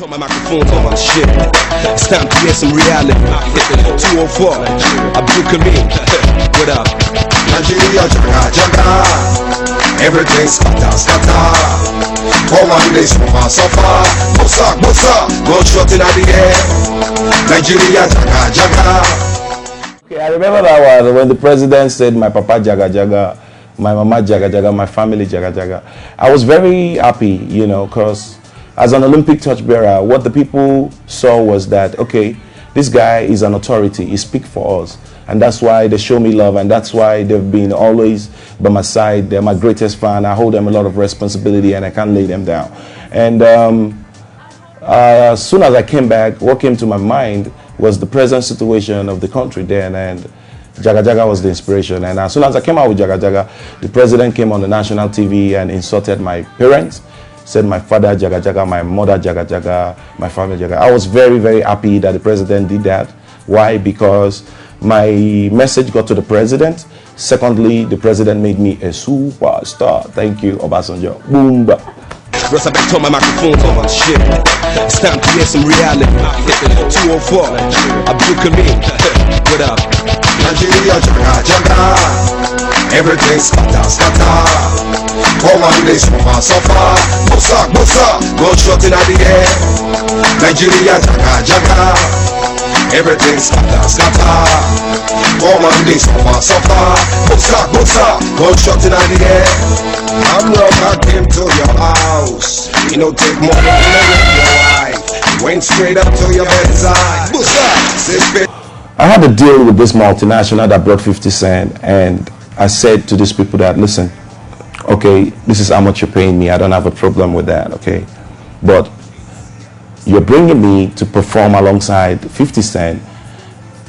Turn my microphone on, shit. It's time to hear some reality. 204, Abdulkareem. What up? Nigeria, jaga, jaga. Everything scatter, scatter. All one day, suffer, suffer. Bossa, gunshot in the air. Nigeria, jaga, jaga. Okay, I remember that one when the president said, my papa jaga jaga, my mama jaga jaga, my family jaga jaga. I was very happy, you know, because as an Olympic torchbearer, what the people saw was that, okay, this guy is an authority, he speaks for us. And that's why they show me love, and that's why they've been always by my side. They're my greatest fan. I hold them a lot of responsibility, and I can't lay them down. And as soon as I came back, what came to my mind was the present situation of the country then, and Jaga Jaga was the inspiration. And as soon as I came out with Jaga Jaga, the president came on the national TV and insulted my parents, said my father Jaga Jaga, my mother Jaga Jaga, my family Jaga. I was very, very happy that the president did that. Why? Because my message got to the president. Secondly, the president made me a superstar. Thank you, Obasanjo. Boom. Russ, I better turn my microphone on, shit. It's time to hear some reality. 204, Abdulkareem. What up? Nigeria, jaga, jaga. Everything scatter, scatter. All one day, suffer, suffer. Bossa, gunshot in the air. Nigeria, jaga, jaga. Everything scatter, scatter. All one day, suffer, suffer. Bossa, gunshot in the air. I'm love, I came to your house. You know, take more than your wife. Went straight up to your bedside. Bossa, I had a deal with this multinational that brought 50 cent, and I said to these people that, listen, okay, this is how much you're paying me. I don't have a problem with that, okay? But you're bringing me to perform alongside 50 Cent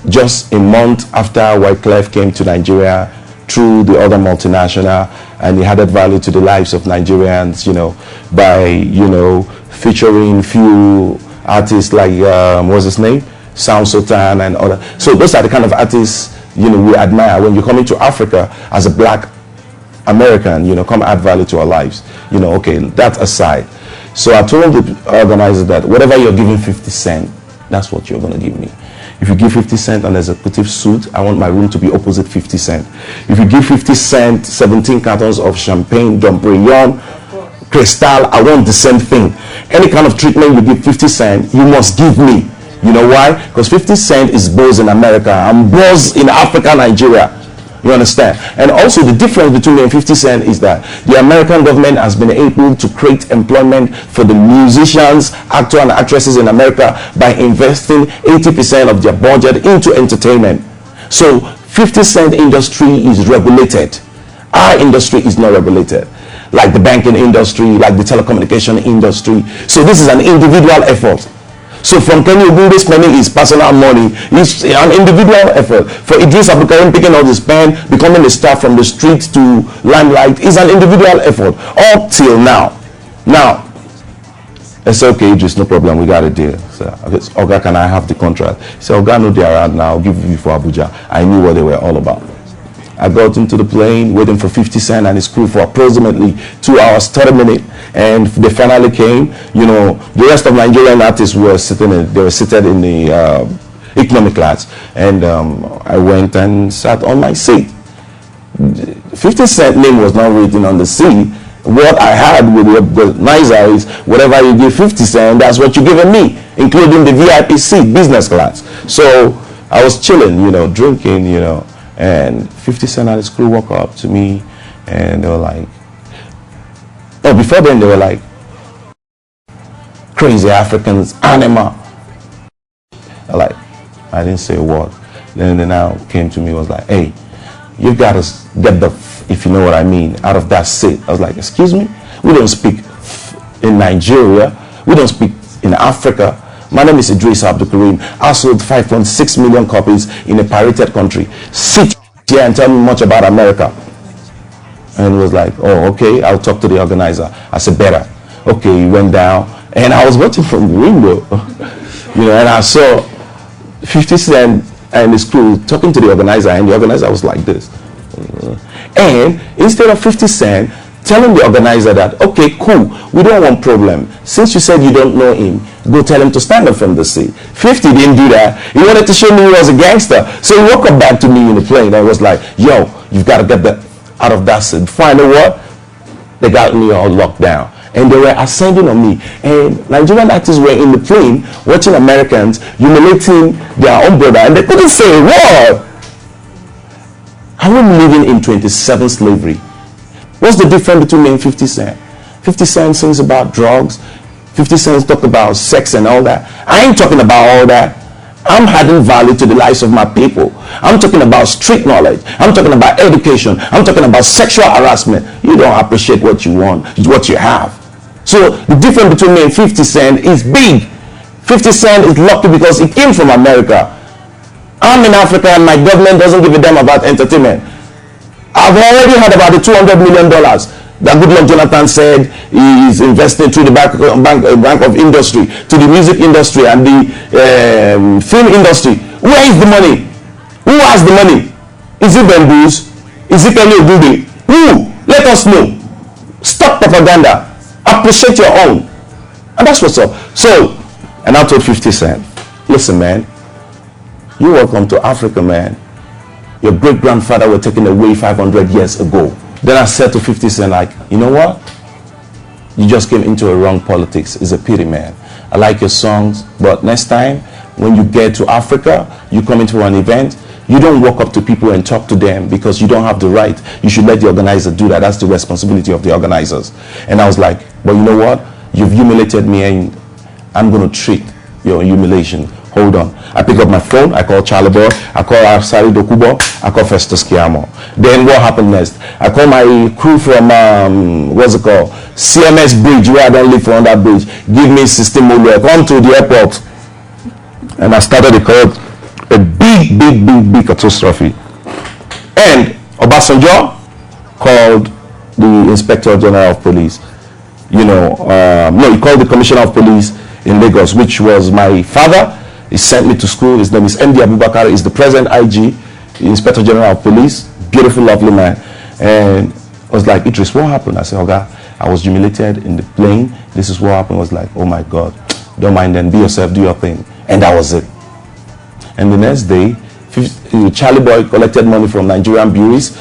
just a month after Wyclef came to Nigeria through the other multinational, and he added value to the lives of Nigerians, you know, by, you know, featuring few artists like, what's his name? Sound Sultan and other. So those are the kind of artists, you know, we admire. When you come into Africa as a black American, you know, come add value to our lives. You know, okay, that aside. So I told the organizer that whatever you're giving 50 Cent, that's what you're going to give me. If you give 50 Cent an executive suit, I want my room to be opposite 50 Cent. If you give 50 Cent 17 cartons of champagne, Dom Perignon, Cristal, I want the same thing. Any kind of treatment you give 50 Cent, you must give me. You know why? Because 50 Cent is Boz in America. I'm Boz in Africa, Nigeria. You understand? And also the difference between me and 50 Cent is that the American government has been able to create employment for the musicians, actors and actresses in America by investing 80% of their budget into entertainment. So 50 Cent industry is regulated. Our industry is not regulated. Like the banking industry, like the telecommunication industry. So this is an individual effort. So from Kenya Ogunde spending his personal money, it's an individual effort. For Eedris Abdulkareem picking up his pen, becoming a star from the street to limelight is an individual effort. Up till now. Now, I said, okay, Eedris, no problem, we got a deal. So, okay, Oga, can I have the contract? He said, Oga, no, they're around now, I'll give you for Abuja. I knew what they were all about. I got into the plane, waiting for 50 Cent and his crew for approximately 2 hours, 30 minutes, and they finally came. You know, the rest of Nigerian artists were seated in the economy class, and I went and sat on my seat. 50 Cent name was not written on the seat. What I had with the nicer is whatever you give 50 Cent, that's what you're giving me, including the VIP seat, business class. So I was chilling, you know, drinking, you know. And 50 Cent and his crew walk up to me and they were like, oh, before then they were like, crazy Africans, animal. Like, I didn't say a word. Then they now came to me, was like, hey, you gotta get the, if you know what I mean, out of that seat. I was like, excuse me? We don't speak in Nigeria. We don't speak in Africa. My name is Eedris Abdulkareem. I sold 5.6 million copies in a pirated country. Sit here and tell me much about America. And he was like, oh, okay, I'll talk to the organizer. I said, better. Okay, he went down. And I was watching from the window. You know, and I saw 50 Cent and his crew talking to the organizer. And the organizer was like this. And instead of 50 Cent telling the organizer that, okay, cool, we don't want problem. Since you said you don't know him, go tell him to stand up from the seat. 50 didn't do that. He wanted to show me he was a gangster. So he walked up back to me in the plane and was like, yo, you've got to get out of that seat. Before I know what, they got me all locked down. And they were ascending on me. And Nigerian actors were in the plane watching Americans humiliating their own brother. And they couldn't say a word. I was living in 27 slavery. What's the difference between me and 50 Cent? 50 Cent sings about drugs. 50 Cent talk about sex and all that. I ain't talking about all that. I'm adding value to the lives of my people. I'm talking about street knowledge. I'm talking about education. I'm talking about sexual harassment. You don't appreciate what you want, what you have. So the difference between me and 50 Cent is big. 50 Cent is lucky because he came from America. I'm in Africa and my government doesn't give a damn about entertainment. I've already heard about the $200 million that Goodluck Jonathan said he is investing through the Bank of Industry, to the music industry and the film industry. Where is the money? Who has the money? Is it Bambus? Is it Kenny Ogube? Who? Let us know. Stop propaganda. Appreciate your own. And that's what's up. So, and I told 50 Cent, listen, man, you're welcome to Africa, man. Your great-grandfather were taken away 500 years ago. Then I said to 50 Cent, like, you know what? You just came into a wrong politics. It's a pity, man. I like your songs, but next time, when you get to Africa, you come into an event, you don't walk up to people and talk to them because you don't have the right. You should let the organizer do that. That's the responsibility of the organizers. And I was like, but you know what? You've humiliated me and I'm going to treat your humiliation. Hold on. I pick up my phone. I call Charlie Boy. I call Arsari Dokubo. I call Festus Kiamo. Then what happened next? I call my crew from, what's it called? CMS Bridge, where I don't live on that bridge. Give me system mode. Come to the airport. And I started a big catastrophe. And Obasanjo called the Inspector General of Police. You know, no, he called the Commissioner of Police in Lagos, which was my father. He sent me to school. His name is MD Abubakar. He's the present IG, the Inspector General of Police. Beautiful, lovely man. And I was like, Eedris, what happened? I said, Oga, I was humiliated in the plane. This is what happened. I was like, oh my God. Don't mind them. Be yourself. Do your thing. And that was it. And the next day, Charlie Boy collected money from Nigerian bureaus.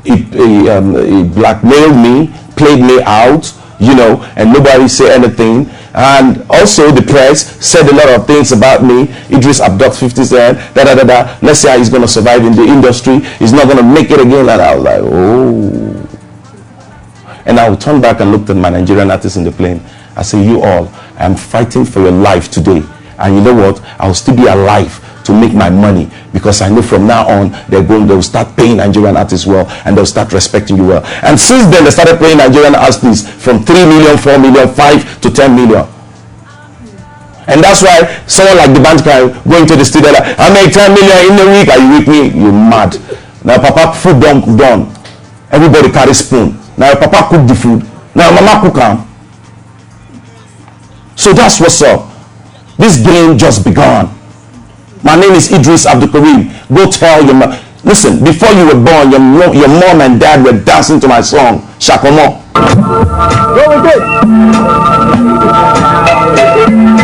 He blackmailed me, played me out, you know, and nobody said anything. And also the press said a lot of things about me. Eedris Abdulkareem 50 Cent, let's see how he's going to survive in the industry. He's not going to make it again. And I was like, oh. And I would turn back and looked at my Nigerian artists in the plane. I say, you all, I'm fighting for your life today. And you know what? I'll still be alive to make my money, because I know from now on they'll start paying Nigerian artists well, and they'll start respecting you well. And since then they started paying Nigerian artists from 3 million, 4 million, 5 to 10 million. And that's why someone like the band guy going to the studio like, I make 10 million in a week. Are you with me? You're mad. Now papa food done. Everybody carry spoon. Now papa cook the food. Now mama cook them. So that's what's up. This game just begun. My name is Eedris Abdulkareem. Go tell your mom. Listen, before you were born, your mom and dad were dancing to my song, Shakomo. Go with it.